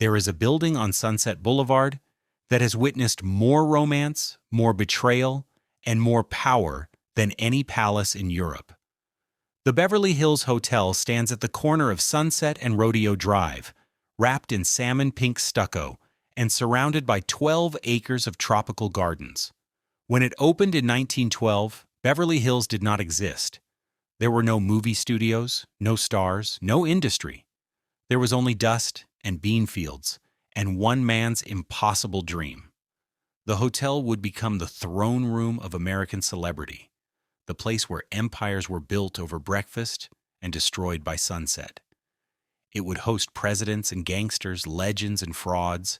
There is a building on Sunset Boulevard that has witnessed more romance, more betrayal, and more power than any palace in Europe. The Beverly Hills Hotel stands at the corner of Sunset and Rodeo Drive, wrapped in salmon pink stucco and surrounded by 12 acres of tropical gardens. When it opened in 1912, Beverly Hills did not exist. There were no movie studios, no stars, no industry. There was only dust and bean fields and one man's impossible dream. The hotel would become the throne room of American celebrity, the place where empires were built over breakfast and destroyed by sunset. It would host presidents and gangsters, legends and frauds,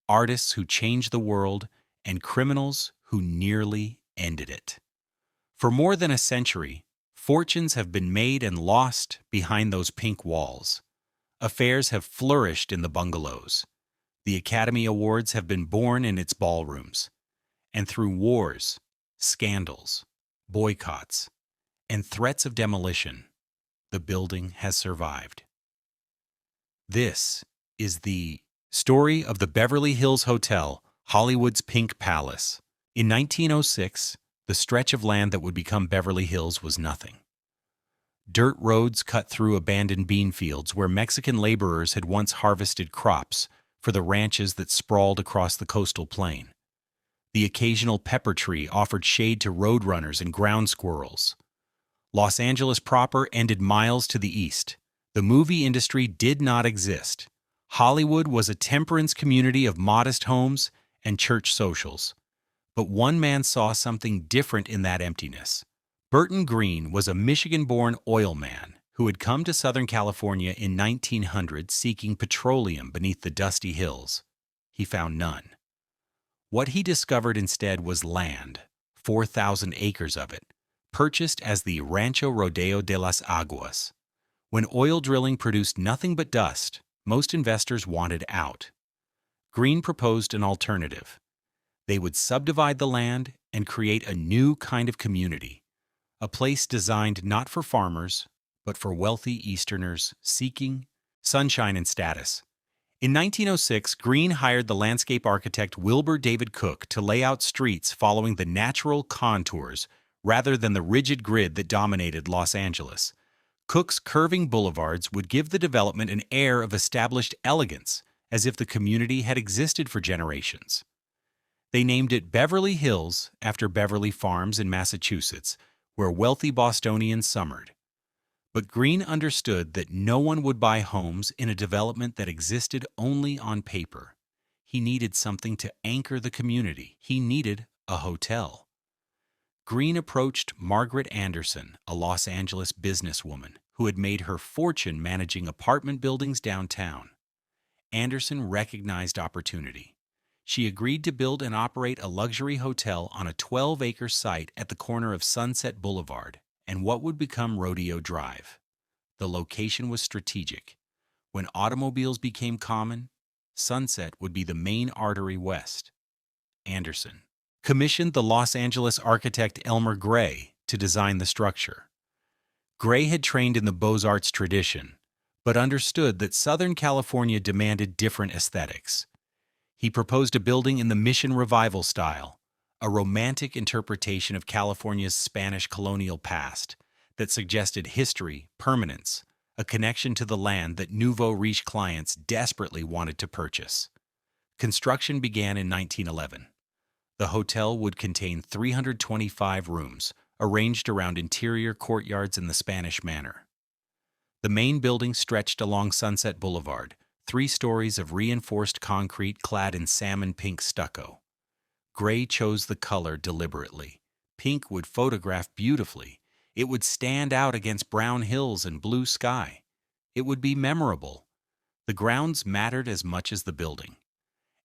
artists who changed the world, and criminals who nearly ended it. For more than a century, fortunes have been made and lost behind those pink walls. Affairs have flourished in the bungalows. The Academy Awards have been born in its ballrooms. And through wars, scandals, boycotts, and threats of demolition, the building has survived. This is the story of the Beverly Hills Hotel, Hollywood's Pink Palace. In 1906, the stretch of land that would become Beverly Hills was nothing. Dirt roads cut through abandoned bean fields where Mexican laborers had once harvested crops for the ranches that sprawled across the coastal plain. The occasional pepper tree offered shade to roadrunners and ground squirrels. Los Angeles proper ended miles to the east. The movie industry did not exist. Hollywood was a temperance community of modest homes and church socials. But one man saw something different in that emptiness. Burton Green was a Michigan-born oil man who had come to Southern California in 1900 seeking petroleum beneath the dusty hills. He found none. What he discovered instead was land, 4,000 acres of it, purchased as the Rancho Rodeo de las Aguas. When oil drilling produced nothing but dust, most investors wanted out. Green proposed an alternative. They would subdivide the land and create a new kind of community, a place designed not for farmers, but for wealthy Easterners seeking sunshine and status. In 1906, Green hired the landscape architect Wilbur David Cook to lay out streets following the natural contours rather than the rigid grid that dominated Los Angeles. Cook's curving boulevards would give the development an air of established elegance, as if the community had existed for generations. They named it Beverly Hills after Beverly Farms in Massachusetts, where wealthy Bostonians summered. But Green understood that no one would buy homes in a development that existed only on paper. He needed something to anchor the community. He needed a hotel. Green approached Margaret Anderson, a Los Angeles businesswoman who had made her fortune managing apartment buildings downtown. Anderson recognized opportunity. She agreed to build and operate a luxury hotel on a 12-acre site at the corner of Sunset Boulevard and what would become Rodeo Drive. The location was strategic. When automobiles became common, Sunset would be the main artery west. Anderson commissioned the Los Angeles architect Elmer Gray to design the structure. Gray had trained in the Beaux-Arts tradition, but understood that Southern California demanded different aesthetics. He proposed a building in the Mission Revival style, a romantic interpretation of California's Spanish colonial past that suggested history, permanence, a connection to the land that nouveau riche clients desperately wanted to purchase. Construction began in 1911. The hotel would contain 325 rooms, arranged around interior courtyards in the Spanish manner. The main building stretched along Sunset Boulevard, 3 stories of reinforced concrete clad in salmon pink stucco. Gray chose the color deliberately. Pink would photograph beautifully. It would stand out against brown hills and blue sky. It would be memorable. The grounds mattered as much as the building.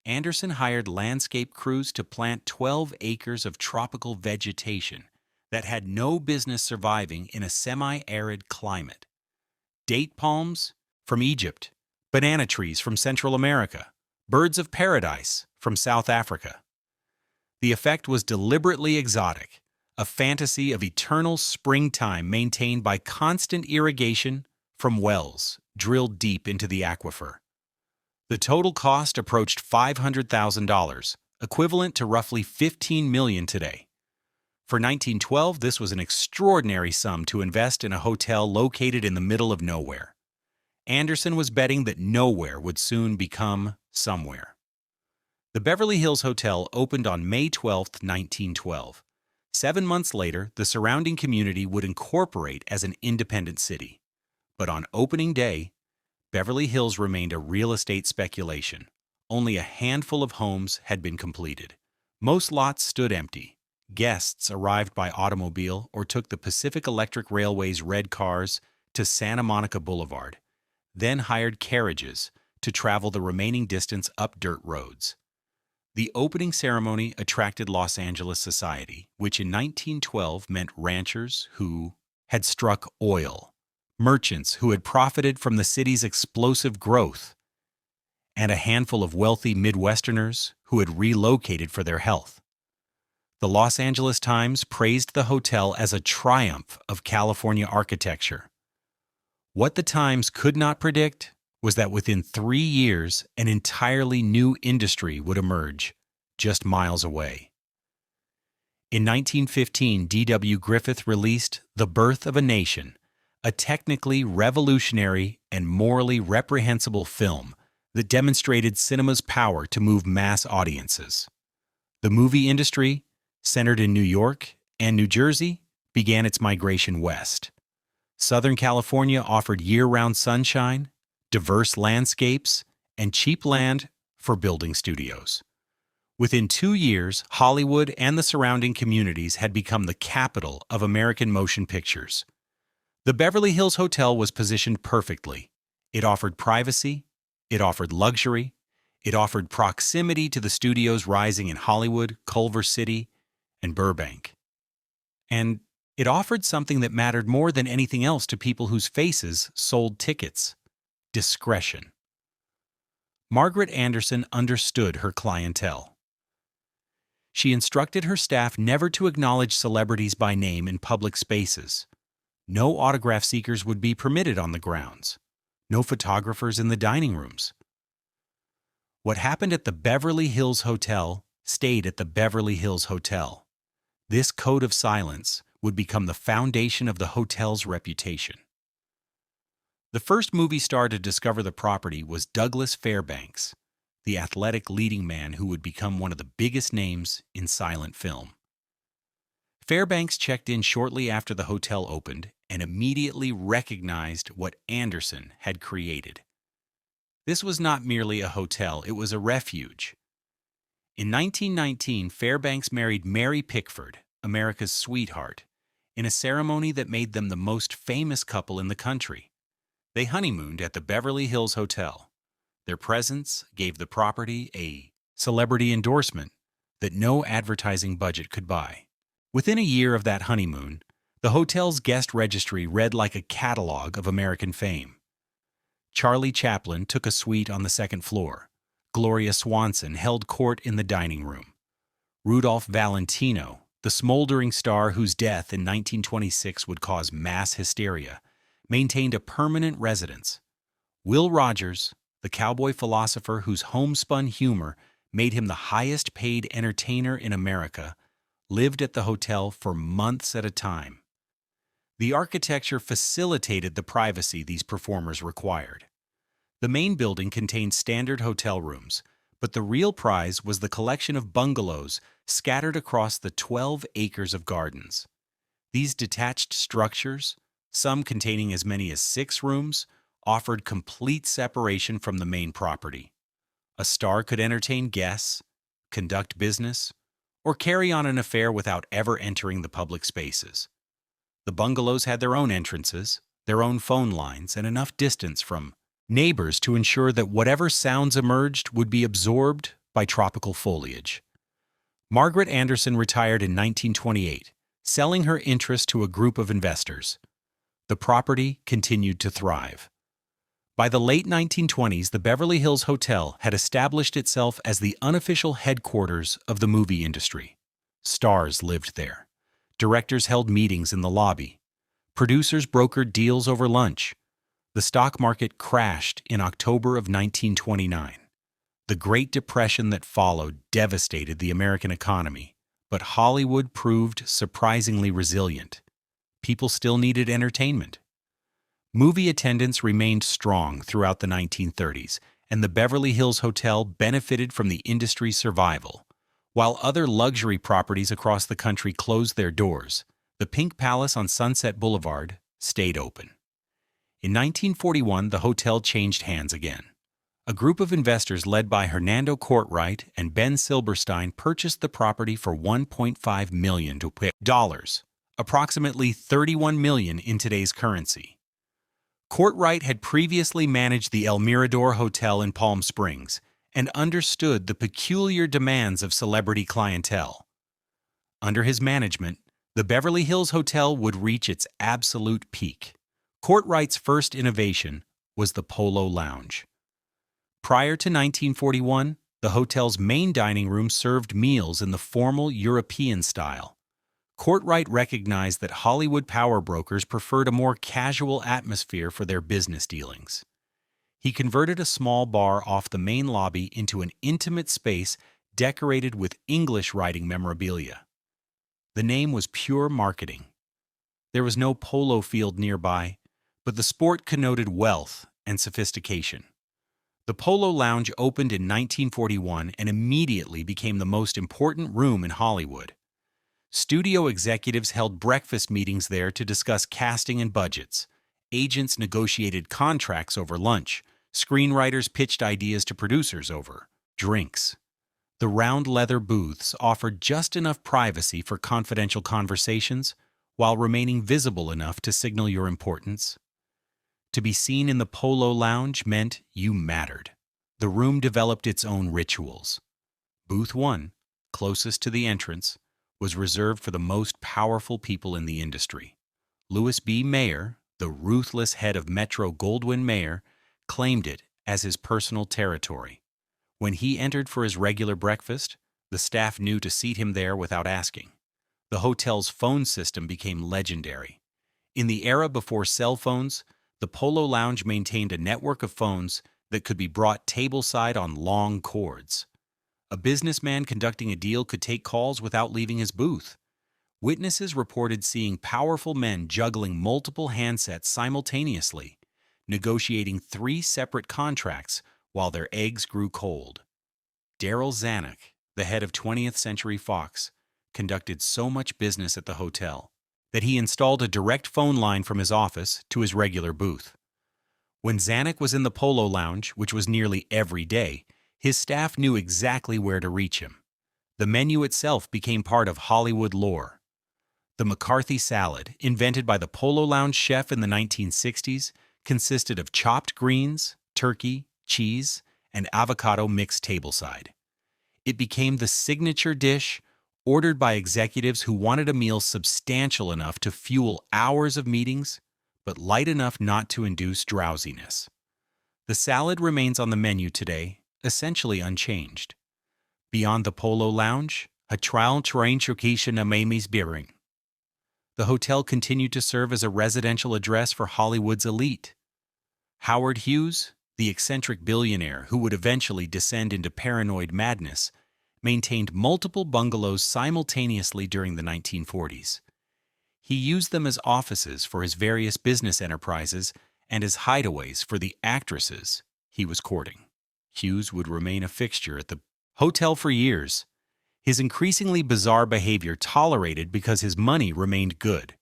Anderson hired landscape crews to plant 12 acres of tropical vegetation that had no business surviving in a semi-arid climate. Date palms from Egypt, banana trees from Central America, birds of paradise from South Africa. The effect was deliberately exotic, a fantasy of eternal springtime maintained by constant irrigation from wells drilled deep into the aquifer. The total cost approached $500,000, equivalent to roughly $15 million today. For 1912, this was an extraordinary sum to invest in a hotel located in the middle of nowhere. Anderson was betting that nowhere would soon become somewhere. The Beverly Hills Hotel opened on May 12, 1912. 7 months later, the surrounding community would incorporate as an independent city. But on opening day, Beverly Hills remained a real estate speculation. Only a handful of homes had been completed. Most lots stood empty. Guests arrived by automobile or took the Pacific Electric Railway's red cars to Santa Monica Boulevard, then hired carriages to travel the remaining distance up dirt roads. The opening ceremony attracted Los Angeles society, which in 1912 meant ranchers who had struck oil, merchants who had profited from the city's explosive growth, and a handful of wealthy Midwesterners who had relocated for their health. The Los Angeles Times praised the hotel as a triumph of California architecture. What the Times could not predict was that within 3 years, an entirely new industry would emerge just miles away. In 1915, D.W. Griffith released The Birth of a Nation, a technically revolutionary and morally reprehensible film that demonstrated cinema's power to move mass audiences. The movie industry, centered in New York and New Jersey, began its migration west. Southern California offered year-round sunshine, diverse landscapes, and cheap land for building studios. Within 2 years, Hollywood and the surrounding communities had become the capital of American motion pictures. The Beverly Hills Hotel was positioned perfectly. It offered privacy, it offered luxury, it offered proximity to the studios rising in Hollywood, Culver City, and Burbank. And it offered something that mattered more than anything else to people whose faces sold tickets: discretion. Margaret Anderson understood her clientele. She instructed her staff never to acknowledge celebrities by name in public spaces. No autograph seekers would be permitted on the grounds. No photographers in the dining rooms. What happened at the Beverly Hills Hotel stayed at the Beverly Hills Hotel. This code of silence would become the foundation of the hotel's reputation. The first movie star to discover the property was Douglas Fairbanks, the athletic leading man who would become one of the biggest names in silent film. Fairbanks checked in shortly after the hotel opened and immediately recognized what Anderson had created. This was not merely a hotel, it was a refuge. In 1919, Fairbanks married Mary Pickford, America's sweetheart, in a ceremony that made them the most famous couple in the country. They honeymooned at the Beverly Hills Hotel. Their presence gave the property a celebrity endorsement that no advertising budget could buy. Within a year of that honeymoon, the hotel's guest registry read like a catalog of American fame. Charlie Chaplin took a suite on the second floor. Gloria Swanson held court in the dining room. Rudolph Valentino, the smoldering star whose death in 1926 would cause mass hysteria, maintained a permanent residence. Will Rogers, the cowboy philosopher whose homespun humor made him the highest-paid entertainer in America, lived at the hotel for months at a time. The architecture facilitated the privacy these performers required. The main building contained standard hotel rooms, but the real prize was the collection of bungalows scattered across the 12 acres of gardens. These detached structures, some containing as many as 6 rooms, offered complete separation from the main property. A star could entertain guests, conduct business, or carry on an affair without ever entering the public spaces. The bungalows had their own entrances, their own phone lines, and enough distance from neighbors to ensure that whatever sounds emerged would be absorbed by tropical foliage. Margaret Anderson retired in 1928, selling her interest to a group of investors. The property continued to thrive. By the late 1920s, the Beverly Hills Hotel had established itself as the unofficial headquarters of the movie industry. Stars lived there. Directors held meetings in the lobby. Producers brokered deals over lunch. The stock market crashed in October of 1929. The Great Depression that followed devastated the American economy, but Hollywood proved surprisingly resilient. People still needed entertainment. Movie attendance remained strong throughout the 1930s, and the Beverly Hills Hotel benefited from the industry's survival. While other luxury properties across the country closed their doors, the Pink Palace on Sunset Boulevard stayed open. In 1941, the hotel changed hands again. A group of investors led by Hernando Cortright and Ben Silberstein purchased the property for $1.5 million, approximately $31 million in today's currency. Cortright had previously managed the El Mirador Hotel in Palm Springs and understood the peculiar demands of celebrity clientele. Under his management, the Beverly Hills Hotel would reach its absolute peak. Cortright's first innovation was the Polo Lounge. Prior to 1941, the hotel's main dining room served meals in the formal European style. Cortright recognized that Hollywood power brokers preferred a more casual atmosphere for their business dealings. He converted a small bar off the main lobby into an intimate space decorated with English writing memorabilia. The name was pure marketing. There was no polo field nearby, but the sport connoted wealth and sophistication. The Polo Lounge opened in 1941 and immediately became the most important room in Hollywood. Studio executives held breakfast meetings there to discuss casting and budgets. Agents negotiated contracts over lunch. Screenwriters pitched ideas to producers over drinks. The round leather booths offered just enough privacy for confidential conversations while remaining visible enough to signal your importance. To be seen in the Polo Lounge meant you mattered. The room developed its own rituals. Booth 1, closest to the entrance, was reserved for the most powerful people in the industry. Louis B. Mayer, the ruthless head of Metro-Goldwyn-Mayer, claimed it as his personal territory. When he entered for his regular breakfast, the staff knew to seat him there without asking. The hotel's phone system became legendary. In the era before cell phones, the Polo Lounge maintained a network of phones that could be brought tableside on long cords. A businessman conducting a deal could take calls without leaving his booth. Witnesses reported seeing powerful men juggling multiple handsets simultaneously, negotiating 3 separate contracts while their eggs grew cold. Darryl Zanuck, the head of 20th Century Fox, conducted so much business at the hotel that he installed a direct phone line from his office to his regular booth. When Zanuck was in the Polo Lounge, which was nearly every day, his staff knew exactly where to reach him. The menu itself became part of Hollywood lore. The McCarthy salad, invented by the Polo Lounge chef in the 1960s, consisted of chopped greens, turkey, cheese, and avocado mixed tableside. It became the signature dish, ordered by executives who wanted a meal substantial enough to fuel hours of meetings, but light enough not to induce drowsiness. The salad remains on the menu today, essentially unchanged. Beyond the Polo Lounge, a trial train shokisha na Mamie's Beering. The hotel continued to serve as a residential address for Hollywood's elite. Howard Hughes, the eccentric billionaire who would eventually descend into paranoid madness, maintained multiple bungalows simultaneously during the 1940s. He used them as offices for his various business enterprises and as hideaways for the actresses he was courting. Hughes would remain a fixture at the hotel for years, his increasingly bizarre behavior tolerated because his money remained good.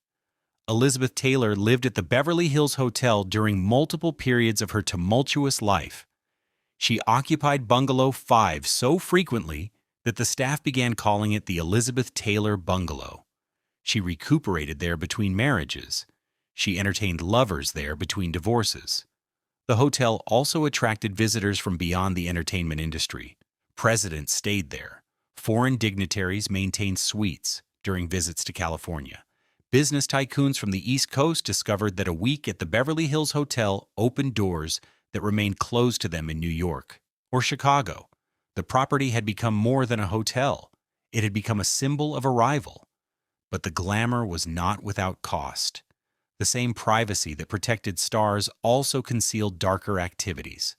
Elizabeth Taylor lived at the Beverly Hills Hotel during multiple periods of her tumultuous life. She occupied Bungalow 5 so frequently that the staff began calling it the Elizabeth Taylor Bungalow. She recuperated there between marriages. She entertained lovers there between divorces. The hotel also attracted visitors from beyond the entertainment industry. Presidents stayed there. Foreign dignitaries maintained suites during visits to California. Business tycoons from the East Coast discovered that a week at the Beverly Hills Hotel opened doors that remained closed to them in New York or Chicago. The property had become more than a hotel. It had become a symbol of arrival. But the glamour was not without cost. The same privacy that protected stars also concealed darker activities.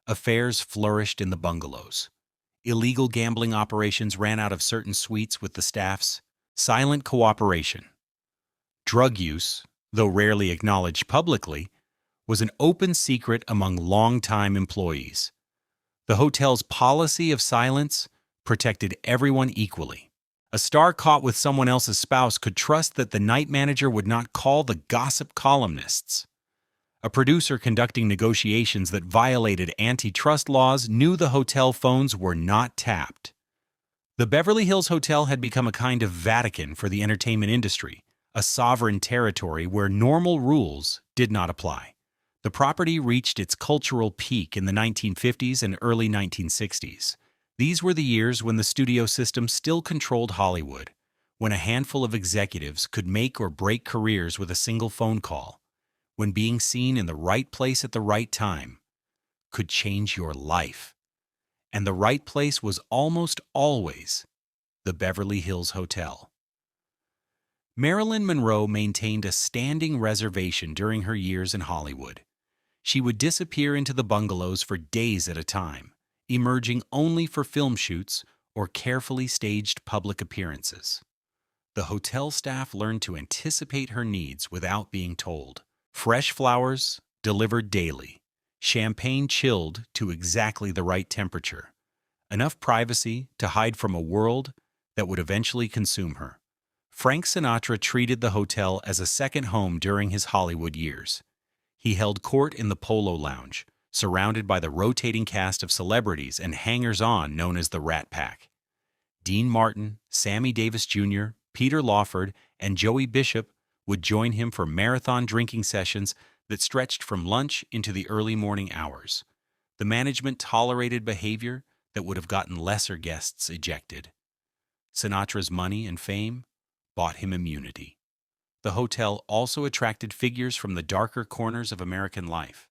Affairs flourished in the bungalows. Illegal gambling operations ran out of certain suites with the staff's silent cooperation. Drug use, though rarely acknowledged publicly, was an open secret among longtime employees. The hotel's policy of silence protected everyone equally. A star caught with someone else's spouse could trust that the night manager would not call the gossip columnists. A producer conducting negotiations that violated antitrust laws knew the hotel phones were not tapped. The Beverly Hills Hotel had become a kind of Vatican for the entertainment industry, a sovereign territory where normal rules did not apply. The property reached its cultural peak in the 1950s and early 1960s. These were the years when the studio system still controlled Hollywood, when a handful of executives could make or break careers with a single phone call, when being seen in the right place at the right time could change your life. And the right place was almost always the Beverly Hills Hotel. Marilyn Monroe maintained a standing reservation during her years in Hollywood. She would disappear into the bungalows for days at a time, emerging only for film shoots or carefully staged public appearances. The hotel staff learned to anticipate her needs without being told. Fresh flowers delivered daily, champagne chilled to exactly the right temperature, enough privacy to hide from a world that would eventually consume her. Frank Sinatra treated the hotel as a second home during his Hollywood years. He held court in the Polo Lounge, surrounded by the rotating cast of celebrities and hangers-on known as the Rat Pack. Dean Martin, Sammy Davis Jr., Peter Lawford, and Joey Bishop would join him for marathon drinking sessions that stretched from lunch into the early morning hours. The management tolerated behavior that would have gotten lesser guests ejected. Sinatra's money and fame bought him immunity. The hotel also attracted figures from the darker corners of American life.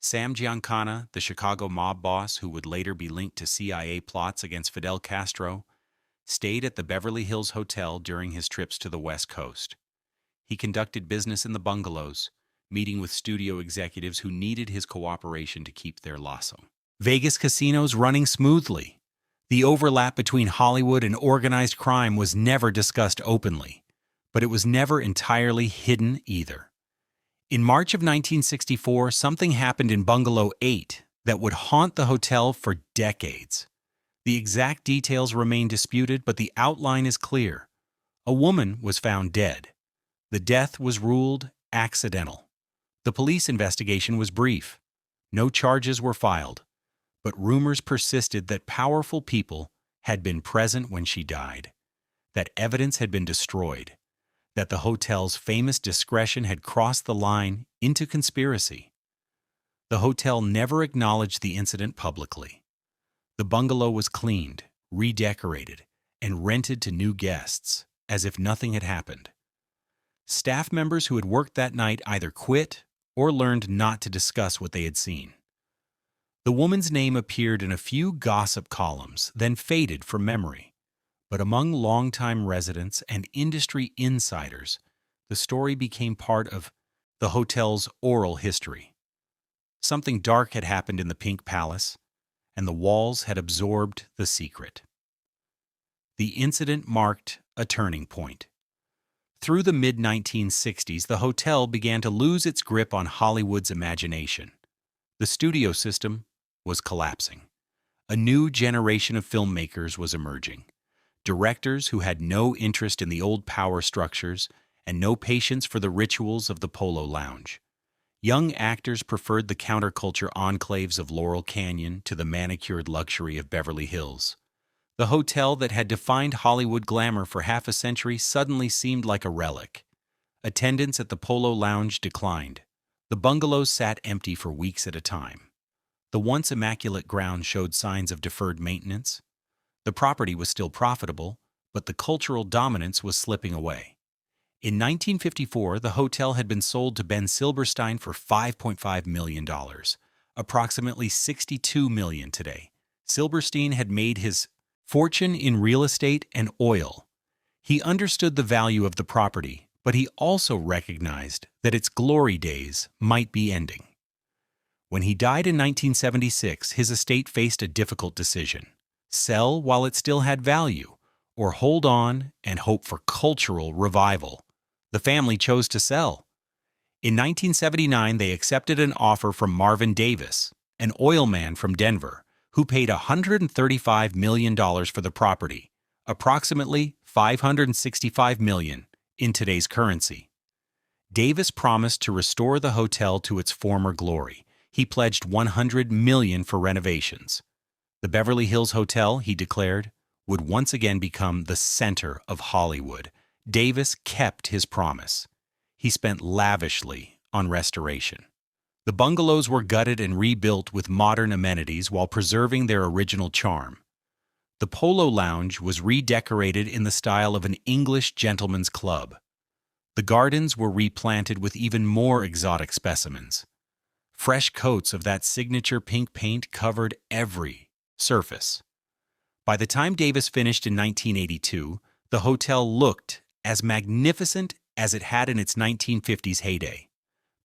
Sam Giancana, the Chicago mob boss who would later be linked to CIA plots against Fidel Castro, stayed at the Beverly Hills Hotel during his trips to the West Coast. He conducted business in the bungalows, meeting with studio executives who needed his cooperation to keep their lasso. Vegas casinos running smoothly. The overlap between Hollywood and organized crime was never discussed openly, but it was never entirely hidden either. In March of 1964, something happened in Bungalow 8 that would haunt the hotel for decades. The exact details remain disputed, but the outline is clear. A woman was found dead. The death was ruled accidental. The police investigation was brief. No charges were filed, but rumors persisted that powerful people had been present when she died, that evidence had been destroyed, that the hotel's famous discretion had crossed the line into conspiracy. The hotel never acknowledged the incident publicly. The bungalow was cleaned, redecorated, and rented to new guests, as if nothing had happened. Staff members who had worked that night either quit or learned not to discuss what they had seen. The woman's name appeared in a few gossip columns, then faded from memory. But among longtime residents and industry insiders, the story became part of the hotel's oral history. Something dark had happened in the Pink Palace, and the walls had absorbed the secret. The incident marked a turning point. Through the mid-1960s, the hotel began to lose its grip on Hollywood's imagination. The studio system was collapsing. A new generation of filmmakers was emerging. Directors who had no interest in the old power structures and no patience for the rituals of the Polo Lounge. Young actors preferred the counterculture enclaves of Laurel Canyon to the manicured luxury of Beverly Hills. The hotel that had defined Hollywood glamour for half a century suddenly seemed like a relic. Attendance at the Polo Lounge declined. The bungalows sat empty for weeks at a time. The once immaculate grounds showed signs of deferred maintenance. The property was still profitable, but the cultural dominance was slipping away. In 1954, the hotel had been sold to Ben Silberstein for $5.5 million, approximately $62 million today. Silberstein had made his fortune in real estate and oil. He understood the value of the property, but he also recognized that its glory days might be ending. When he died in 1976, his estate faced a difficult decision: sell while it still had value, or hold on and hope for cultural revival. The family chose to sell. In 1979, they accepted an offer from Marvin Davis, an oil man from Denver, who paid $135 million for the property, approximately $565 million in today's currency. Davis promised to restore the hotel to its former glory. He pledged $100 million for renovations. The Beverly Hills Hotel, he declared, would once again become the center of Hollywood. Davis kept his promise. He spent lavishly on restoration. The bungalows were gutted and rebuilt with modern amenities while preserving their original charm. The Polo Lounge was redecorated in the style of an English gentleman's club. The gardens were replanted with even more exotic specimens. Fresh coats of that signature pink paint covered every surface. By the time Davis finished in 1982, the hotel looked as magnificent as it had in its 1950s heyday.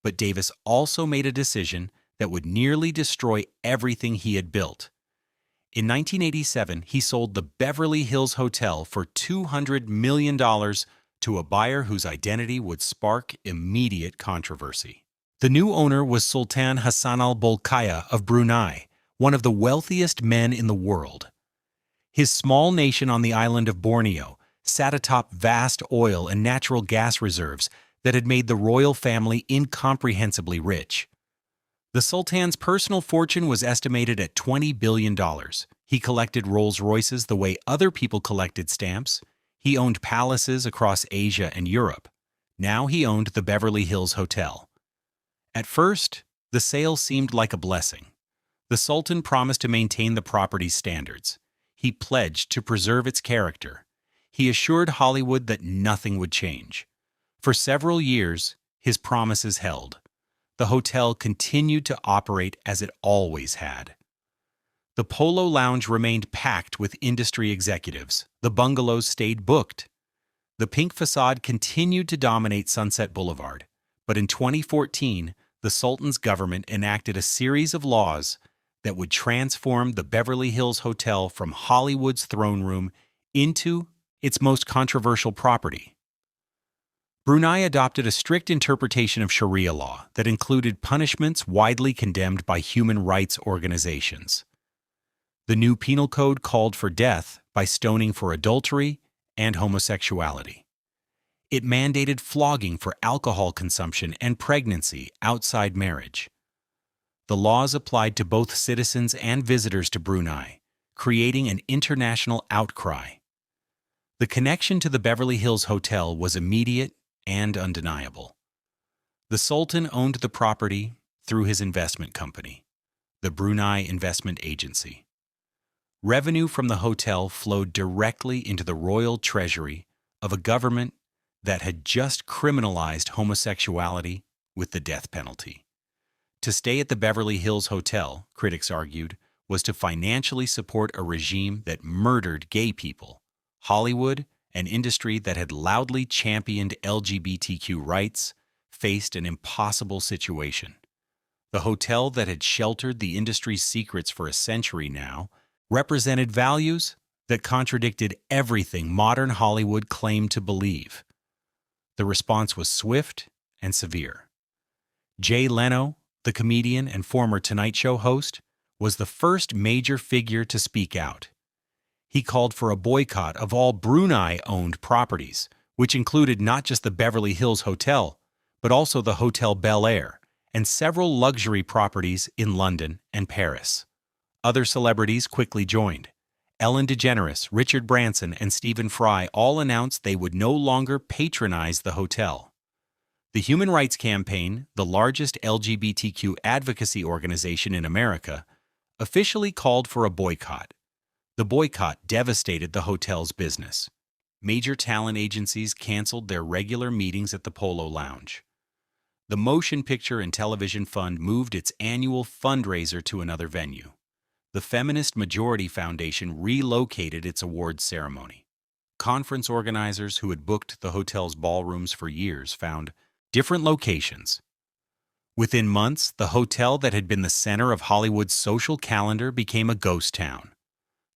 But Davis also made a decision that would nearly destroy everything he had built. In 1987, he sold the Beverly Hills Hotel for $200 million to a buyer whose identity would spark immediate controversy. The new owner was Sultan Hassan al-Bolkiah of Brunei, one of the wealthiest men in the world. His small nation on the island of Borneo sat atop vast oil and natural gas reserves that had made the royal family incomprehensibly rich. The Sultan's personal fortune was estimated at $20 billion. He collected Rolls-Royces the way other people collected stamps. He owned palaces across Asia and Europe. Now he owned the Beverly Hills Hotel. At first, the sale seemed like a blessing. The Sultan promised to maintain the property's standards. He pledged to preserve its character. He assured Hollywood that nothing would change. For several years, his promises held. The hotel continued to operate as it always had. The Polo Lounge remained packed with industry executives. The bungalows stayed booked. The pink facade continued to dominate Sunset Boulevard. But in 2014, the Sultan's government enacted a series of laws that would transform the Beverly Hills Hotel from Hollywood's throne room into its most controversial property. Brunei adopted a strict interpretation of Sharia law that included punishments widely condemned by human rights organizations. The new penal code called for death by stoning for adultery and homosexuality. It mandated flogging for alcohol consumption and pregnancy outside marriage. The laws applied to both citizens and visitors to Brunei, creating an international outcry. The connection to the Beverly Hills Hotel was immediate and undeniable. The Sultan owned the property through his investment company, the Brunei Investment Agency. Revenue from the hotel flowed directly into the royal treasury of a government that had just criminalized homosexuality with the death penalty. To stay at the Beverly Hills Hotel, critics argued, was to financially support a regime that murdered gay people. Hollywood, an industry that had loudly championed LGBTQ rights, faced an impossible situation. The hotel that had sheltered the industry's secrets for a century now represented values that contradicted everything modern Hollywood claimed to believe. The response was swift and severe. Jay Leno, the comedian and former Tonight Show host, was the first major figure to speak out. He called for a boycott of all Brunei-owned properties, which included not just the Beverly Hills Hotel, but also the Hotel Bel Air and several luxury properties in London and Paris. Other celebrities quickly joined. Ellen DeGeneres, Richard Branson, and Stephen Fry all announced they would no longer patronize the hotel. The Human Rights Campaign, the largest LGBTQ advocacy organization in America, officially called for a boycott. The boycott devastated the hotel's business. Major talent agencies canceled their regular meetings at the Polo Lounge. The Motion Picture and Television Fund moved its annual fundraiser to another venue. The Feminist Majority Foundation relocated its awards ceremony. conference organizers who had booked the hotel's ballrooms for years found different locations. Within months, the hotel that had been the center of Hollywood's social calendar became a ghost town.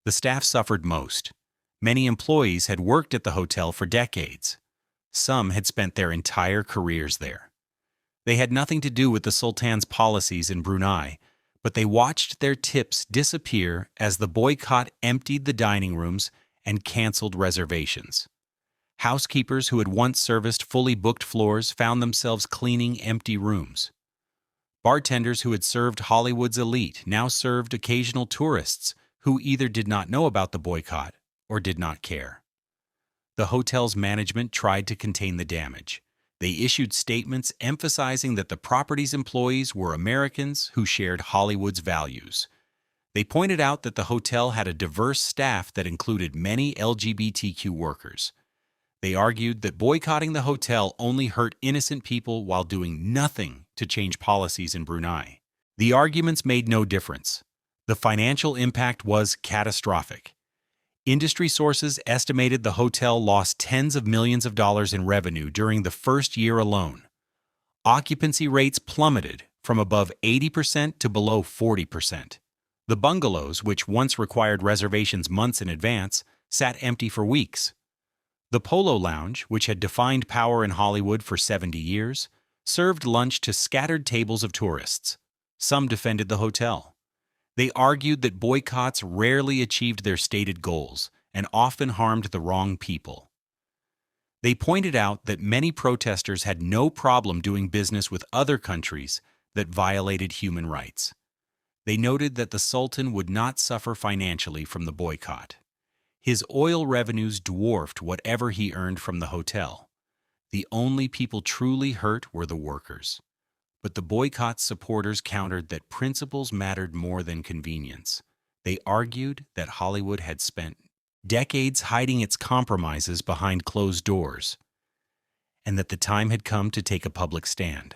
The staff suffered most. Many employees had worked at the hotel for decades. Some had spent their entire careers there. They had nothing to do with the Sultan's policies in Brunei, but they watched their tips disappear as the boycott emptied the dining rooms and canceled reservations. Housekeepers who had once serviced fully booked floors found themselves cleaning empty rooms. Bartenders who had served Hollywood's elite now served occasional tourists who either did not know about the boycott or did not care. The hotel's management tried to contain the damage. They issued statements emphasizing that the property's employees were Americans who shared Hollywood's values. They pointed out that the hotel had a diverse staff that included many LGBTQ workers. They argued that boycotting the hotel only hurt innocent people while doing nothing to change policies in Brunei. The arguments made no difference. The financial impact was catastrophic. Industry sources estimated the hotel lost tens of millions of dollars in revenue during the first year alone. Occupancy rates plummeted from above 80% to below 40%. The bungalows, which once required reservations months in advance, sat empty for weeks. The Polo Lounge, which had defined power in Hollywood for 70 years, served lunch to scattered tables of tourists. Some defended the hotel. They argued that boycotts rarely achieved their stated goals and often harmed the wrong people. They pointed out that many protesters had no problem doing business with other countries that violated human rights. They noted that the Sultan would not suffer financially from the boycott. His oil revenues dwarfed whatever he earned from the hotel. The only people truly hurt were the workers. But the boycott's supporters countered that principles mattered more than convenience. They argued that Hollywood had spent decades hiding its compromises behind closed doors, and that the time had come to take a public stand.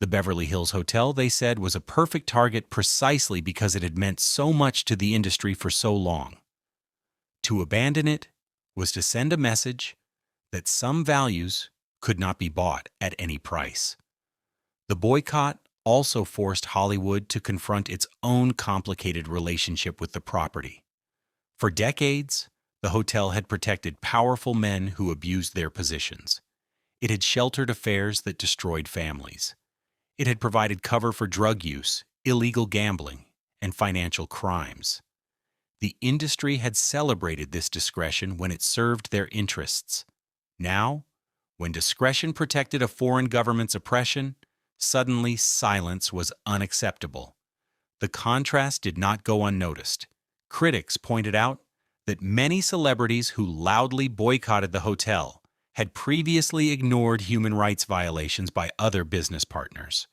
The Beverly Hills Hotel, they said, was a perfect target precisely because it had meant so much to the industry for so long. To abandon it was to send a message that some values could not be bought at any price. The boycott also forced Hollywood to confront its own complicated relationship with the property. For decades, the hotel had protected powerful men who abused their positions. It had sheltered affairs that destroyed families. It had provided cover for drug use, illegal gambling, and financial crimes. The industry had celebrated this discretion when it served their interests. Now, when discretion protected a foreign government's oppression, suddenly silence was unacceptable. The contrast did not go unnoticed. Critics pointed out that many celebrities who loudly boycotted the hotel had previously ignored human rights violations by other business partners.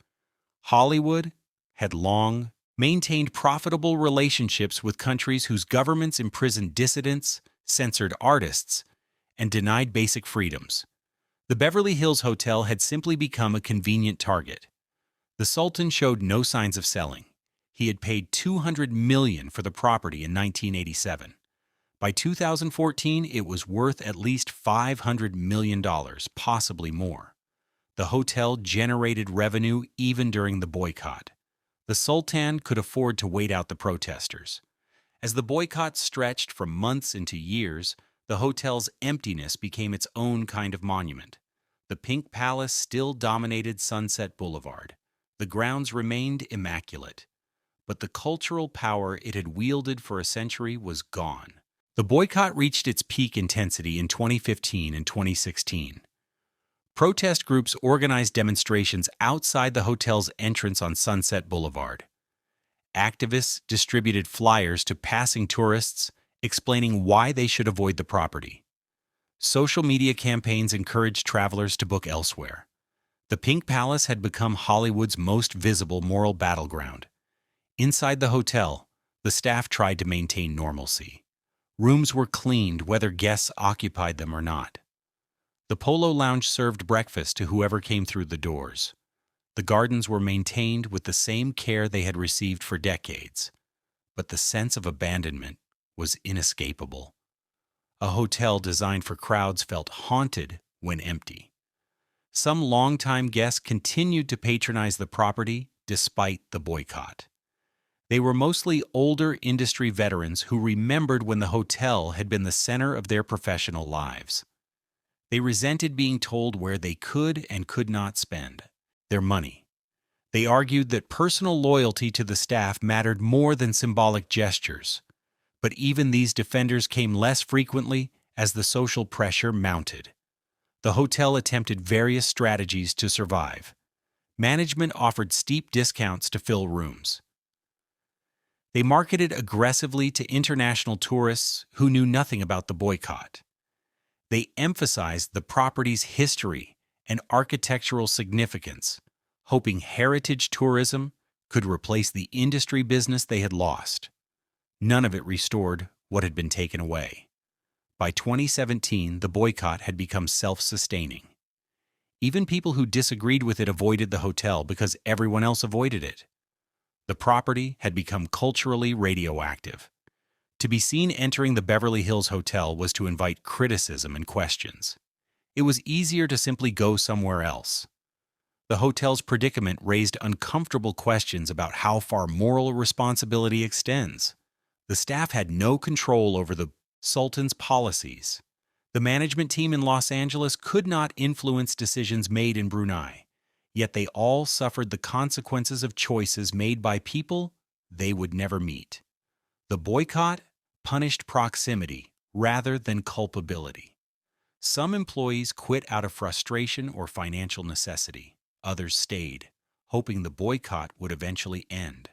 Hollywood had long maintained profitable relationships with countries whose governments imprisoned dissidents, censored artists, and denied basic freedoms. The Beverly Hills Hotel had simply become a convenient target. The Sultan showed no signs of selling. He had paid $200 million for the property in 1987. By 2014, it was worth at least $500 million, possibly more. The hotel generated revenue even during the boycott. The Sultan could afford to wait out the protesters. As the boycott stretched from months into years, the hotel's emptiness became its own kind of monument. The Pink Palace still dominated Sunset Boulevard. The grounds remained immaculate. But the cultural power it had wielded for a century was gone. The boycott reached its peak intensity in 2015 and 2016. Protest groups organized demonstrations outside the hotel's entrance on Sunset Boulevard. Activists distributed flyers to passing tourists, explaining why they should avoid the property. Social media campaigns encouraged travelers to book elsewhere. The Pink Palace had become Hollywood's most visible moral battleground. Inside the hotel, the staff tried to maintain normalcy. Rooms were cleaned whether guests occupied them or not. The Polo Lounge served breakfast to whoever came through the doors. The gardens were maintained with the same care they had received for decades. But the sense of abandonment was inescapable. A hotel designed for crowds felt haunted when empty. Some longtime guests continued to patronize the property despite the boycott. They were mostly older industry veterans who remembered when the hotel had been the center of their professional lives. They resented being told where they could and could not spend their money. They argued that personal loyalty to the staff mattered more than symbolic gestures. But even these defenders came less frequently as the social pressure mounted. The hotel attempted various strategies to survive. Management offered steep discounts to fill rooms. They marketed aggressively to international tourists who knew nothing about the boycott. They emphasized the property's history and architectural significance, hoping heritage tourism could replace the industry business they had lost. None of it restored what had been taken away. By 2017, the boycott had become self-sustaining. Even people who disagreed with it avoided the hotel because everyone else avoided it. The property had become culturally radioactive. To be seen entering the Beverly Hills Hotel was to invite criticism and questions. It was easier to simply go somewhere else. The hotel's predicament raised uncomfortable questions about how far moral responsibility extends. The staff had no control over the Sultan's policies. The management team in Los Angeles could not influence decisions made in Brunei, yet they all suffered the consequences of choices made by people they would never meet. The boycott punished proximity rather than culpability. Some employees quit out of frustration or financial necessity. Others stayed, hoping the boycott would eventually end.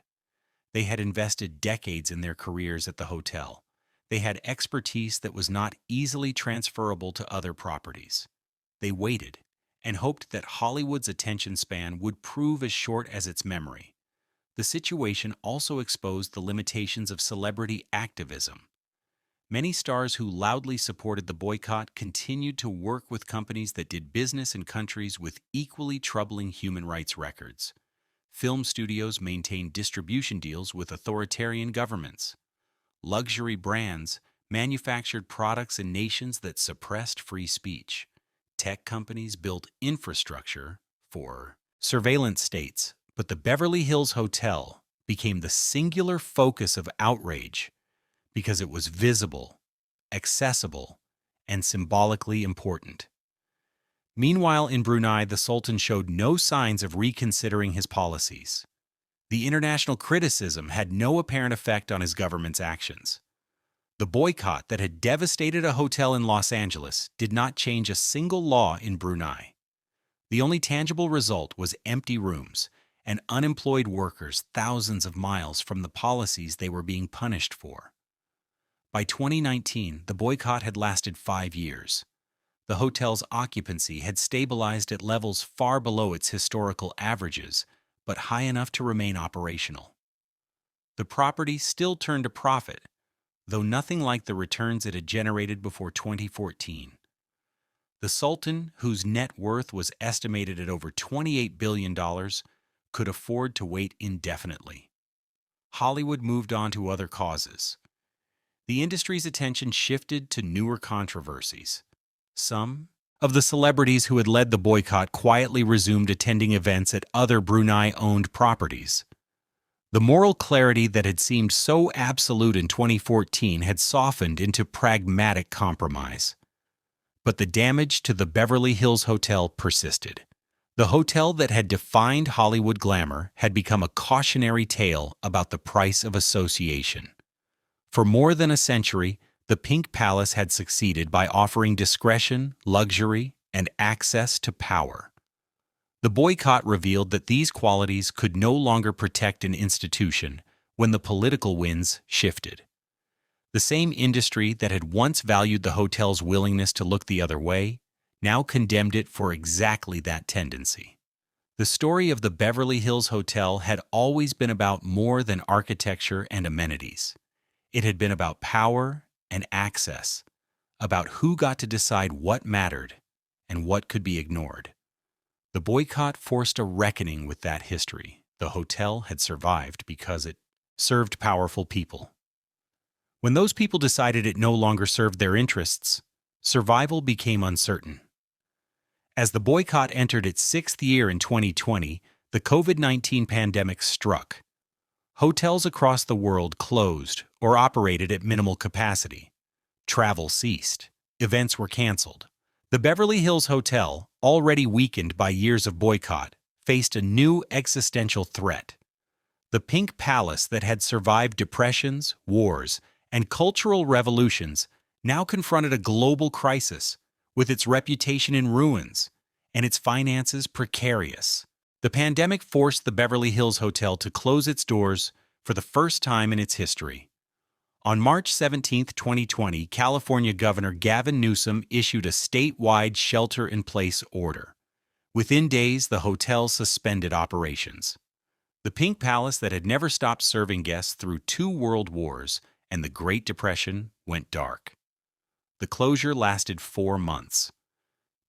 They had invested decades in their careers at the hotel. They had expertise that was not easily transferable to other properties. They waited and hoped that Hollywood's attention span would prove as short as its memory. The situation also exposed the limitations of celebrity activism. Many stars who loudly supported the boycott continued to work with companies that did business in countries with equally troubling human rights records. Film studios maintained distribution deals with authoritarian governments. Luxury brands manufactured products in nations that suppressed free speech. Tech companies built infrastructure for surveillance states, but the Beverly Hills Hotel became the singular focus of outrage because it was visible, accessible, and symbolically important. Meanwhile, in Brunei, the Sultan showed no signs of reconsidering his policies. The international criticism had no apparent effect on his government's actions. The boycott that had devastated a hotel in Los Angeles did not change a single law in Brunei. The only tangible result was empty rooms and unemployed workers thousands of miles from the policies they were being punished for. By 2019, the boycott had lasted 5 years. The hotel's occupancy had stabilized at levels far below its historical averages, but high enough to remain operational. The property still turned a profit, though nothing like the returns it had generated before 2014. The Sultan, whose net worth was estimated at over $28 billion, could afford to wait indefinitely. Hollywood moved on to other causes. The industry's attention shifted to newer controversies. Some of the celebrities who had led the boycott quietly resumed attending events at other Brunei-owned properties. The moral clarity that had seemed so absolute in 2014 had softened into pragmatic compromise. But the damage to the Beverly Hills Hotel persisted. The hotel that had defined Hollywood glamour had become a cautionary tale about the price of association. For more than a century, the Pink Palace had succeeded by offering discretion, luxury, and access to power. The boycott revealed that these qualities could no longer protect an institution when the political winds shifted. The same industry that had once valued the hotel's willingness to look the other way now condemned it for exactly that tendency. The story of the Beverly Hills Hotel had always been about more than architecture and amenities. It had been about power and access, about who got to decide what mattered and what could be ignored. The boycott forced a reckoning with that history. The hotel had survived because it served powerful people. When those people decided it no longer served their interests, survival became uncertain. As the boycott entered its sixth year in 2020, the COVID-19 pandemic struck. Hotels across the world closed or operated at minimal capacity. Travel ceased. Events were canceled. The Beverly Hills Hotel, already weakened by years of boycott, faced a new existential threat. The Pink Palace that had survived depressions, wars, and cultural revolutions now confronted a global crisis, with its reputation in ruins and its finances precarious. The pandemic forced the Beverly Hills Hotel to close its doors for the first time in its history. On March 17, 2020, California Governor Gavin Newsom issued a statewide shelter-in-place order. Within days, the hotel suspended operations. The Pink Palace that had never stopped serving guests through 2 world wars and the Great Depression went dark. The closure lasted 4 months.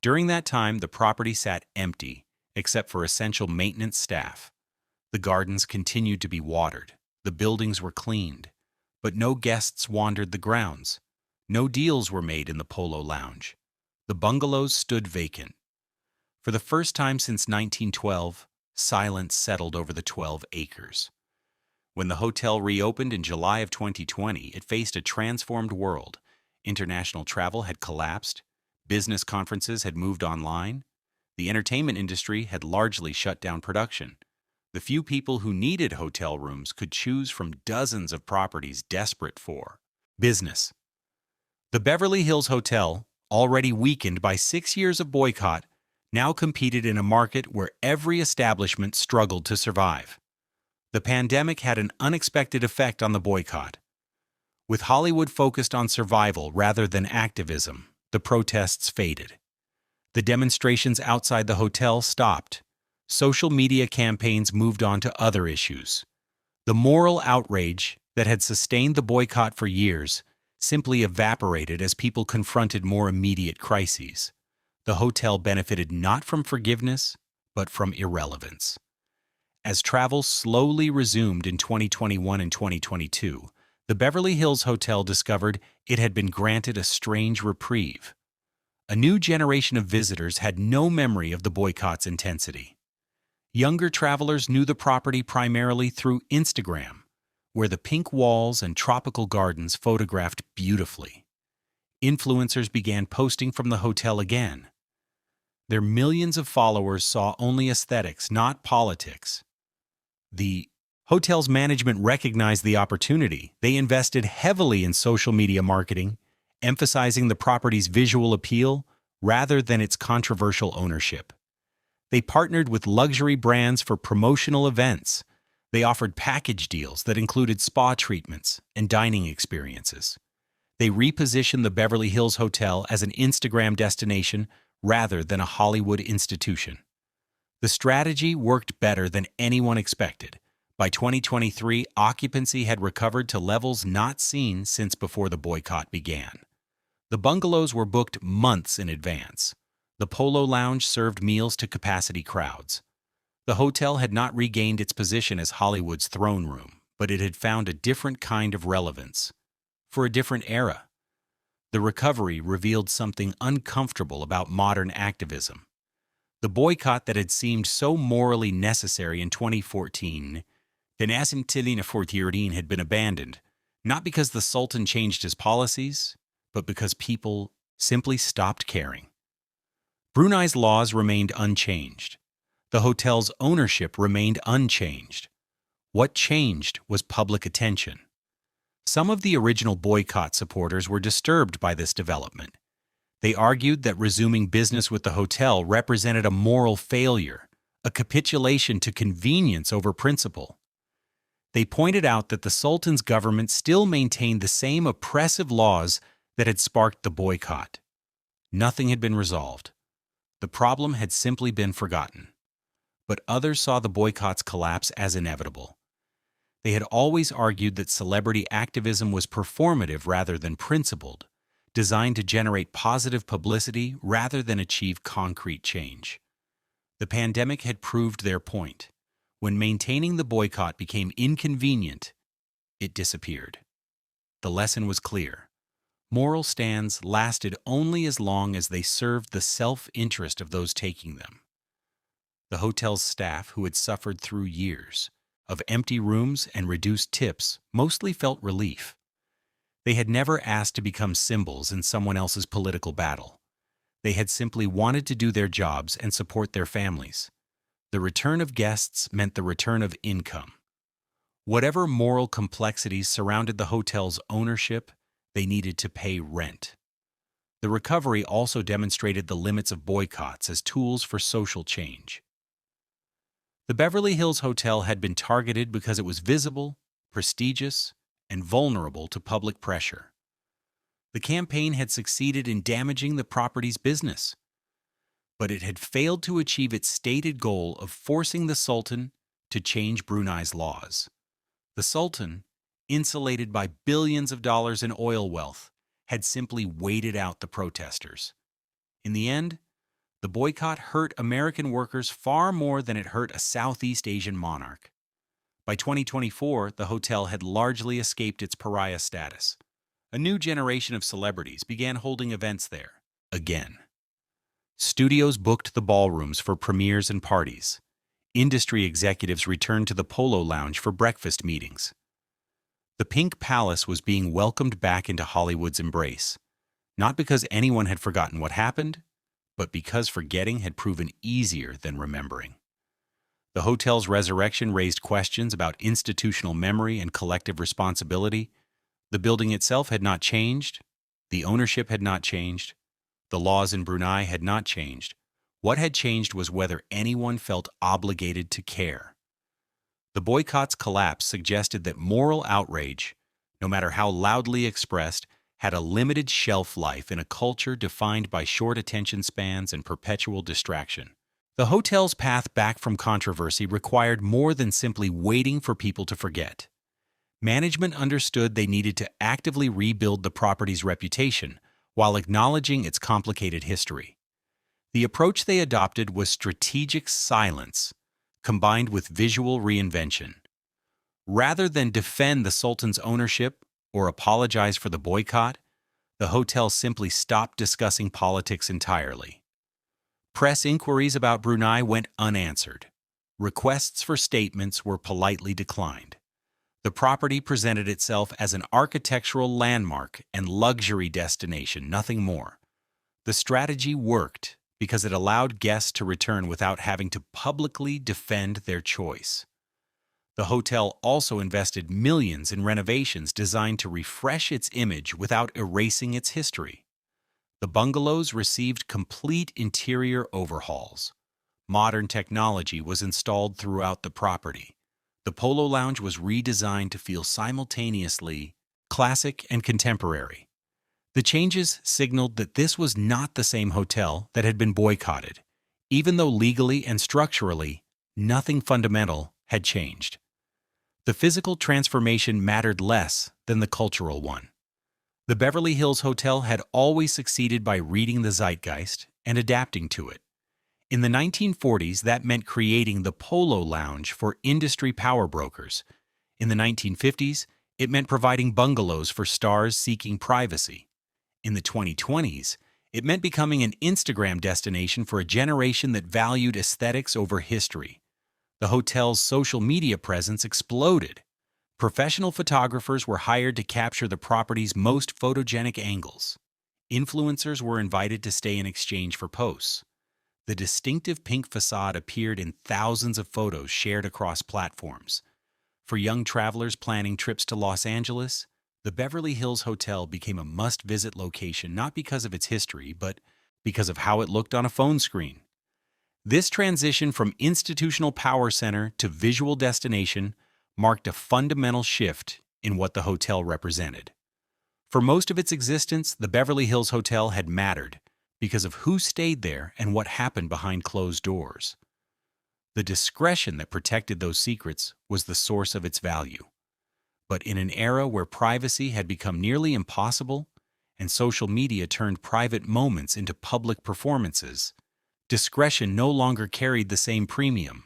During that time, the property sat empty, except for essential maintenance staff. The gardens continued to be watered. The buildings were cleaned. But no guests wandered the grounds. No deals were made in the Polo Lounge. The bungalows stood vacant. For the first time since 1912, silence settled over the 12 acres. When the hotel reopened in July of 2020, it faced a transformed world. International travel had collapsed. Business conferences had moved online. The entertainment industry had largely shut down production. The few people who needed hotel rooms could choose from dozens of properties desperate for business. The Beverly Hills Hotel, already weakened by 6 years of boycott, now competed in a market where every establishment struggled to survive. The pandemic had an unexpected effect on the boycott. With Hollywood focused on survival rather than activism, the protests faded. The demonstrations outside the hotel stopped. Social media campaigns moved on to other issues. The moral outrage that had sustained the boycott for years simply evaporated as people confronted more immediate crises. The hotel benefited not from forgiveness, but from irrelevance. As travel slowly resumed in 2021 and 2022, the Beverly Hills Hotel discovered it had been granted a strange reprieve. A new generation of visitors had no memory of the boycott's intensity. Younger travelers knew the property primarily through Instagram, where the pink walls and tropical gardens photographed beautifully. Influencers began posting from the hotel again. Their millions of followers saw only aesthetics, not politics. The hotel's management recognized the opportunity. They invested heavily in social media marketing, emphasizing the property's visual appeal rather than its controversial ownership. They partnered with luxury brands for promotional events. They offered package deals that included spa treatments and dining experiences. They repositioned the Beverly Hills Hotel as an Instagram destination rather than a Hollywood institution. The strategy worked better than anyone expected. By 2023, occupancy had recovered to levels not seen since before the boycott began. The bungalows were booked months in advance. The Polo Lounge served meals to capacity crowds. The hotel had not regained its position as Hollywood's throne room, but it had found a different kind of relevance. For a different era. The recovery revealed something uncomfortable about modern activism. The boycott that had seemed so morally necessary in 2014, had been abandoned, not because the Sultan changed his policies, but because people simply stopped caring. Brunei's laws remained unchanged. The hotel's ownership remained unchanged. What changed was public attention. Some of the original boycott supporters were disturbed by this development. They argued that resuming business with the hotel represented a moral failure, a capitulation to convenience over principle. They pointed out that the Sultan's government still maintained the same oppressive laws that had sparked the boycott. Nothing had been resolved. The problem had simply been forgotten. But others saw the boycott's collapse as inevitable. They had always argued that celebrity activism was performative rather than principled, designed to generate positive publicity rather than achieve concrete change. The pandemic had proved their point. When maintaining the boycott became inconvenient, it disappeared. the lesson was clear. Moral stands lasted only as long as they served the self-interest of those taking them. The hotel's staff, who had suffered through years of empty rooms and reduced tips, mostly felt relief. They had never asked to become symbols in someone else's political battle. They had simply wanted to do their jobs and support their families. The return of guests meant the return of income. Whatever moral complexities surrounded the hotel's ownership, they needed to pay rent. The recovery also demonstrated the limits of boycotts as tools for social change. The Beverly Hills Hotel had been targeted because it was visible, prestigious, and vulnerable to public pressure. The campaign had succeeded in damaging the property's business, but it had failed to achieve its stated goal of forcing the Sultan to change Brunei's laws. The Sultan, insulated by billions of dollars in oil wealth, had simply waited out the protesters. In the end, the boycott hurt American workers far more than it hurt a Southeast Asian monarch. By 2024, the hotel had largely escaped its pariah status. A new generation of celebrities began holding events there, again. Studios booked the ballrooms for premieres and parties. Industry executives returned to the Polo Lounge for breakfast meetings. The Pink Palace was being welcomed back into Hollywood's embrace, not because anyone had forgotten what happened, but because forgetting had proven easier than remembering. The hotel's resurrection raised questions about institutional memory and collective responsibility. The building itself had not changed, the ownership had not changed, the laws in Brunei had not changed. What had changed was whether anyone felt obligated to care. The boycott's collapse suggested that moral outrage, no matter how loudly expressed, had a limited shelf life in a culture defined by short attention spans and perpetual distraction. The hotel's path back from controversy required more than simply waiting for people to forget. Management understood they needed to actively rebuild the property's reputation while acknowledging its complicated history. The approach they adopted was strategic silence, combined with visual reinvention. Rather than defend the Sultan's ownership or apologize for the boycott, the hotel simply stopped discussing politics entirely. Press inquiries about Brunei went unanswered. Requests for statements were politely declined. The property presented itself as an architectural landmark and luxury destination, nothing more. The strategy worked because it allowed guests to return without having to publicly defend their choice. The hotel also invested millions in renovations designed to refresh its image without erasing its history. The bungalows received complete interior overhauls. Modern technology was installed throughout the property. The Polo Lounge was redesigned to feel simultaneously classic and contemporary. The changes signaled that this was not the same hotel that had been boycotted, even though legally and structurally nothing fundamental had changed. The physical transformation mattered less than the cultural one. The Beverly Hills Hotel had always succeeded by reading the zeitgeist and adapting to it. In the 1940s, that meant creating the Polo Lounge for industry power brokers. In the 1950s, it meant providing bungalows for stars seeking privacy. In the 2020s, it meant becoming an Instagram destination for a generation that valued aesthetics over history. The hotel's social media presence exploded. Professional photographers were hired to capture the property's most photogenic angles. Influencers were invited to stay in exchange for posts. The distinctive pink facade appeared in thousands of photos shared across platforms. For young travelers planning trips to Los Angeles, the Beverly Hills Hotel became a must-visit location not because of its history, but because of how it looked on a phone screen. This transition from institutional power center to visual destination marked a fundamental shift in what the hotel represented. For most of its existence, the Beverly Hills Hotel had mattered because of who stayed there and what happened behind closed doors. The discretion that protected those secrets was the source of its value. But in an era where privacy had become nearly impossible and social media turned private moments into public performances, discretion no longer carried the same premium.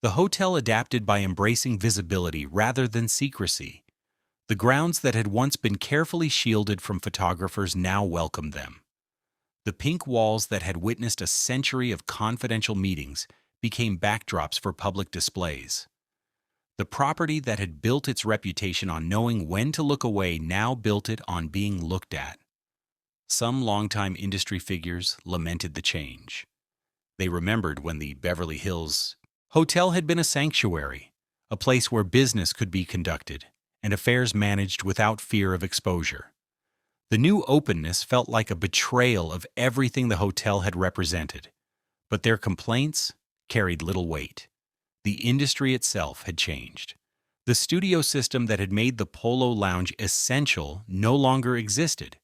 The hotel adapted by embracing visibility rather than secrecy. The grounds that had once been carefully shielded from photographers now welcomed them. The pink walls that had witnessed a century of confidential meetings became backdrops for public displays. The property that had built its reputation on knowing when to look away now built it on being looked at. Some longtime industry figures lamented the change. They remembered when the Beverly Hills Hotel had been a sanctuary, a place where business could be conducted and affairs managed without fear of exposure. The new openness felt like a betrayal of everything the hotel had represented, but their complaints carried little weight. The industry itself had changed. The studio system that had made the Polo Lounge essential no longer existed.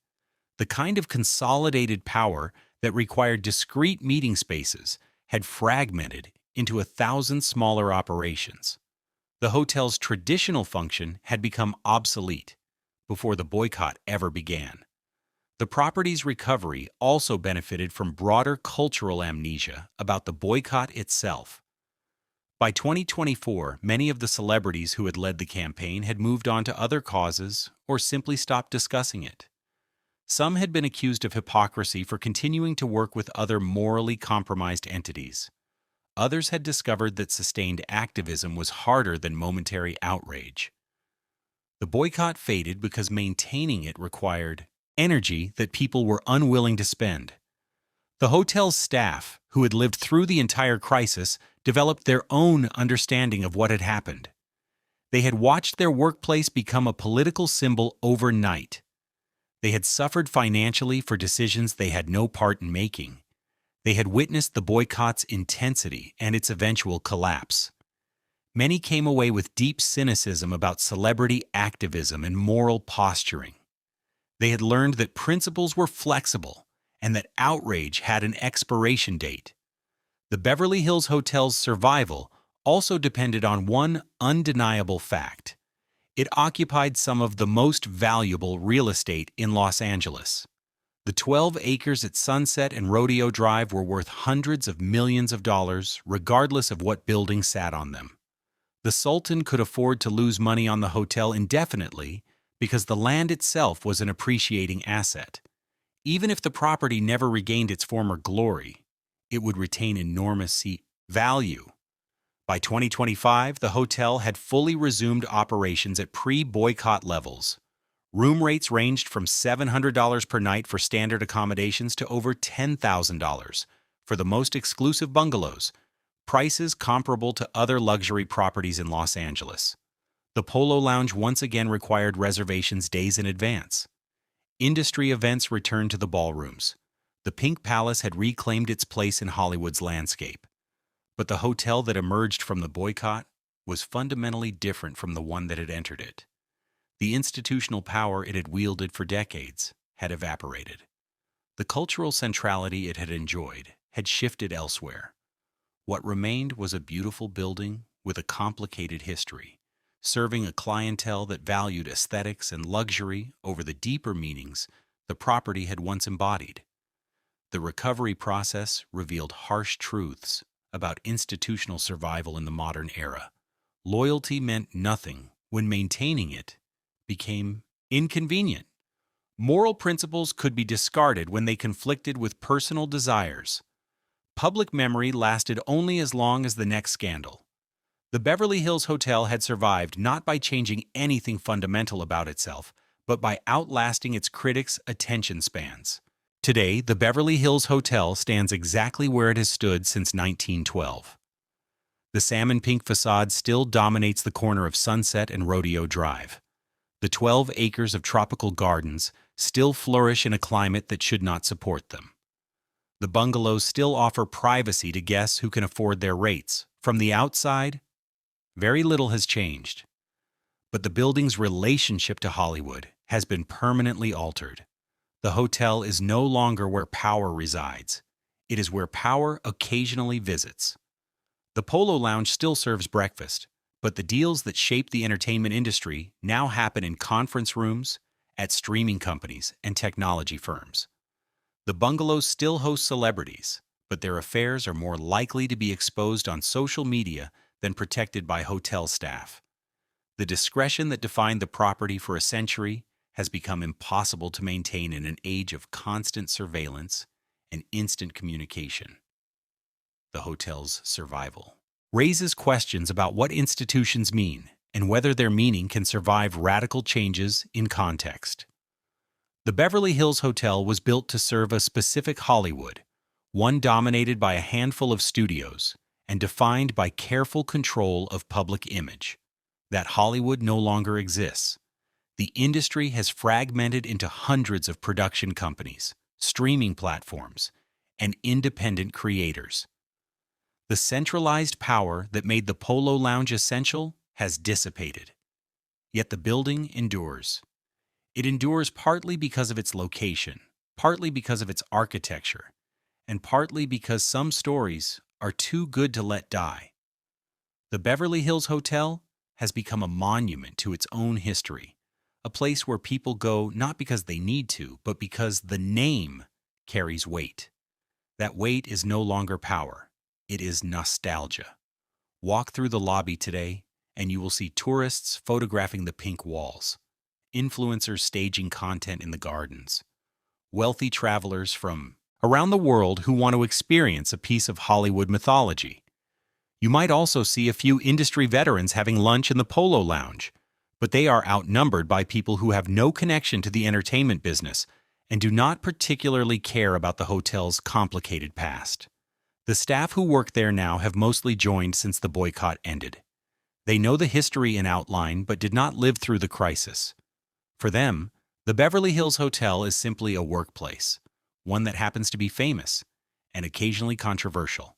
The kind of consolidated power that required discrete meeting spaces had fragmented into 1,000 smaller operations. The hotel's traditional function had become obsolete before the boycott ever began. The property's recovery also benefited from broader cultural amnesia about the boycott itself. By 2024, many of the celebrities who had led the campaign had moved on to other causes or simply stopped discussing it. Some had been accused of hypocrisy for continuing to work with other morally compromised entities. Others had discovered that sustained activism was harder than momentary outrage. The boycott faded because maintaining it required energy that people were unwilling to spend. The hotel's staff, who had lived through the entire crisis, developed their own understanding of what had happened. They had watched their workplace become a political symbol overnight. They had suffered financially for decisions they had no part in making. They had witnessed the boycott's intensity and its eventual collapse. Many came away with deep cynicism about celebrity activism and moral posturing. They had learned that principles were flexible and that outrage had an expiration date. The Beverly Hills Hotel's survival also depended on one undeniable fact. It occupied some of the most valuable real estate in Los Angeles. The 12 acres at Sunset and Rodeo Drive were worth hundreds of millions of dollars, regardless of what building sat on them. The Sultan could afford to lose money on the hotel indefinitely because the land itself was an appreciating asset. Even if the property never regained its former glory, it would retain enormous value. By 2025, the hotel had fully resumed operations at pre-boycott levels. Room rates ranged from $700 per night for standard accommodations to over $10,000 for the most exclusive bungalows, prices comparable to other luxury properties in Los Angeles. The Polo Lounge once again required reservations days in advance. Industry events returned to the ballrooms. The Pink Palace had reclaimed its place in Hollywood's landscape. But the hotel that emerged from the boycott was fundamentally different from the one that had entered it. The institutional power it had wielded for decades had evaporated. The cultural centrality it had enjoyed had shifted elsewhere. What remained was a beautiful building with a complicated history, serving a clientele that valued aesthetics and luxury over the deeper meanings the property had once embodied. The recovery process revealed harsh truths about institutional survival in the modern era. Loyalty meant nothing when maintaining it became inconvenient. Moral principles could be discarded when they conflicted with personal desires. Public memory lasted only as long as the next scandal. The Beverly Hills Hotel had survived not by changing anything fundamental about itself, but by outlasting its critics' attention spans. Today, the Beverly Hills Hotel stands exactly where it has stood since 1912. The salmon pink facade still dominates the corner of Sunset and Rodeo Drive. The 12 acres of tropical gardens still flourish in a climate that should not support them. The bungalows still offer privacy to guests who can afford their rates. From the outside, very little has changed. But the building's relationship to Hollywood has been permanently altered. The hotel is no longer where power resides. It is where power occasionally visits. The Polo Lounge still serves breakfast, but the deals that shape the entertainment industry now happen in conference rooms, at streaming companies, and technology firms. The bungalows still host celebrities, but their affairs are more likely to be exposed on social media than protected by hotel staff. The discretion that defined the property for a century has become impossible to maintain in an age of constant surveillance and instant communication. The hotel's survival raises questions about what institutions mean and whether their meaning can survive radical changes in context. The Beverly Hills Hotel was built to serve a specific Hollywood, one dominated by a handful of studios and defined by careful control of public image. That Hollywood no longer exists. The industry has fragmented into hundreds of production companies, streaming platforms, and independent creators. The centralized power that made the Polo Lounge essential has dissipated. Yet the building endures. It endures partly because of its location, partly because of its architecture, and partly because some stories are too good to let die. The Beverly Hills Hotel has become a monument to its own history, a place where people go not because they need to, but because the name carries weight. That weight is no longer power. It is nostalgia. Walk through the lobby today, and you will see tourists photographing the pink walls, influencers staging content in the gardens, wealthy travelers from around the world who want to experience a piece of Hollywood mythology. You might also see a few industry veterans having lunch in the Polo Lounge, but they are outnumbered by people who have no connection to the entertainment business and do not particularly care about the hotel's complicated past. The staff who work there now have mostly joined since the boycott ended. They know the history in outline but did not live through the crisis. For them, the Beverly Hills Hotel is simply a workplace, one that happens to be famous and occasionally controversial.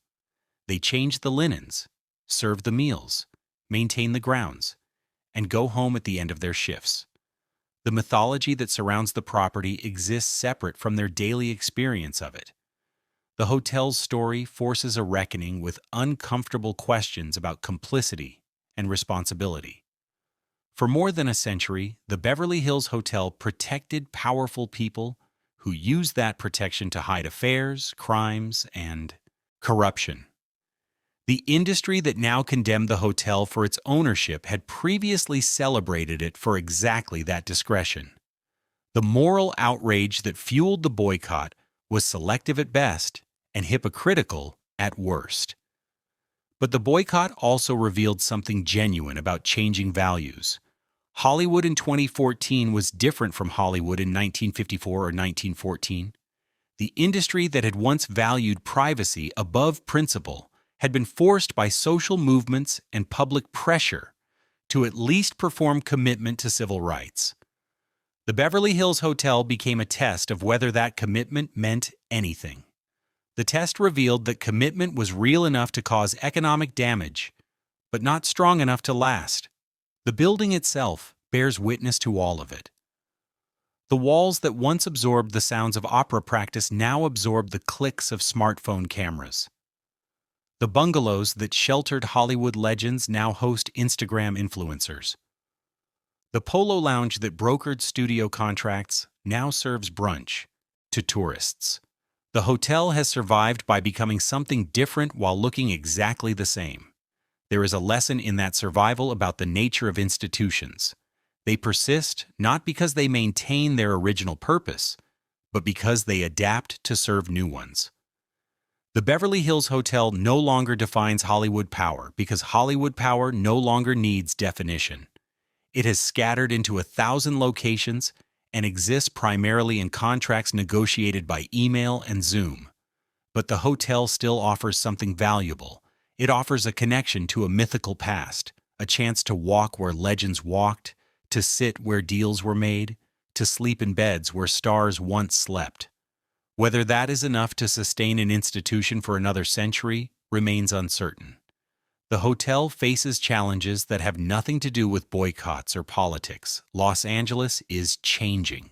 They change the linens, serve the meals, maintain the grounds, and go home at the end of their shifts. The mythology that surrounds the property exists separate from their daily experience of it. The hotel's story forces a reckoning with uncomfortable questions about complicity and responsibility. For more than a century, the Beverly Hills Hotel protected powerful people who used that protection to hide affairs, crimes, and corruption. The industry that now condemned the hotel for its ownership had previously celebrated it for exactly that discretion. The moral outrage that fueled the boycott was selective at best and hypocritical at worst. But the boycott also revealed something genuine about changing values. Hollywood in 2014 was different from Hollywood in 1954 or 1914. The industry that had once valued privacy above principle had been forced by social movements and public pressure to at least perform commitment to civil rights. The Beverly Hills Hotel became a test of whether that commitment meant anything. The test revealed that commitment was real enough to cause economic damage, but not strong enough to last. The building itself bears witness to all of it. The walls that once absorbed the sounds of opera practice now absorb the clicks of smartphone cameras. The bungalows that sheltered Hollywood legends now host Instagram influencers. The Polo Lounge that brokered studio contracts now serves brunch to tourists. The hotel has survived by becoming something different while looking exactly the same. There is a lesson in that survival about the nature of institutions. They persist not because they maintain their original purpose, but because they adapt to serve new ones. The Beverly Hills Hotel no longer defines Hollywood power because Hollywood power no longer needs definition. It has scattered into 1,000 locations and exists primarily in contracts negotiated by email and Zoom. But the hotel still offers something valuable. It offers a connection to a mythical past, a chance to walk where legends walked, to sit where deals were made, to sleep in beds where stars once slept. Whether that is enough to sustain an institution for another century remains uncertain. The hotel faces challenges that have nothing to do with boycotts or politics. Los Angeles is changing.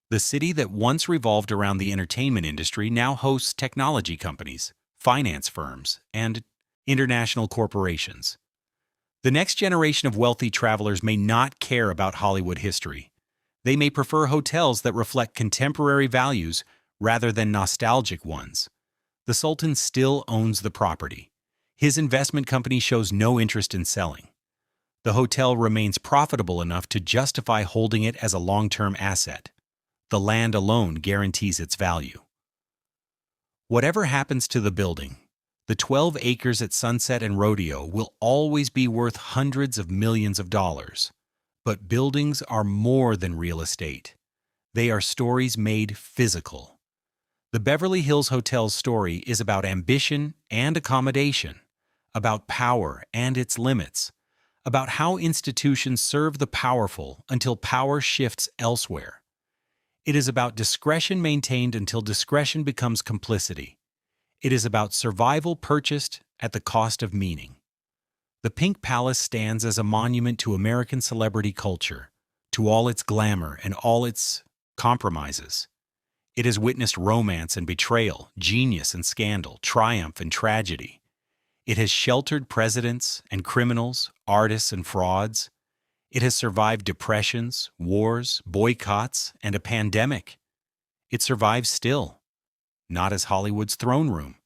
The city that once revolved around the entertainment industry now hosts technology companies, finance firms, and international corporations. The next generation of wealthy travelers may not care about Hollywood history. They may prefer hotels that reflect contemporary values rather than nostalgic ones. The Sultan still owns the property. His investment company shows no interest in selling. The hotel remains profitable enough to justify holding it as a long-term asset. The land alone guarantees its value. Whatever happens to the building, the 12 acres at Sunset and Rodeo will always be worth hundreds of millions of dollars. But buildings are more than real estate. They are stories made physical. The Beverly Hills Hotel's story is about ambition and accommodation, about power and its limits, about how institutions serve the powerful until power shifts elsewhere. It is about discretion maintained until discretion becomes complicity. It is about survival purchased at the cost of meaning. The Pink Palace stands as a monument to American celebrity culture, to all its glamour and all its compromises. It has witnessed romance and betrayal, genius and scandal, triumph and tragedy. It has sheltered presidents and criminals, artists and frauds. It has survived depressions, wars, boycotts, and a pandemic. It survives still, not as Hollywood's throne room,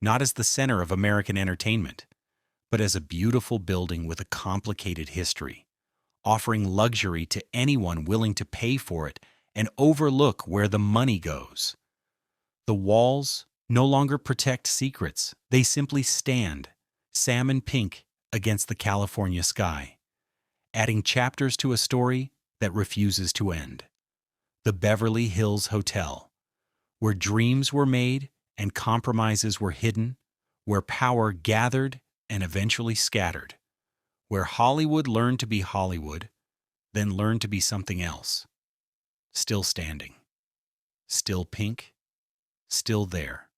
not as the center of American entertainment, but as a beautiful building with a complicated history, offering luxury to anyone willing to pay for it and overlook where the money goes. The walls no longer protect secrets. They simply stand, salmon pink, against the California sky, adding chapters to a story that refuses to end. The Beverly Hills Hotel, where dreams were made and compromises were hidden, where power gathered and eventually scattered, where Hollywood learned to be Hollywood, then learned to be something else. Still standing, still pink, still there.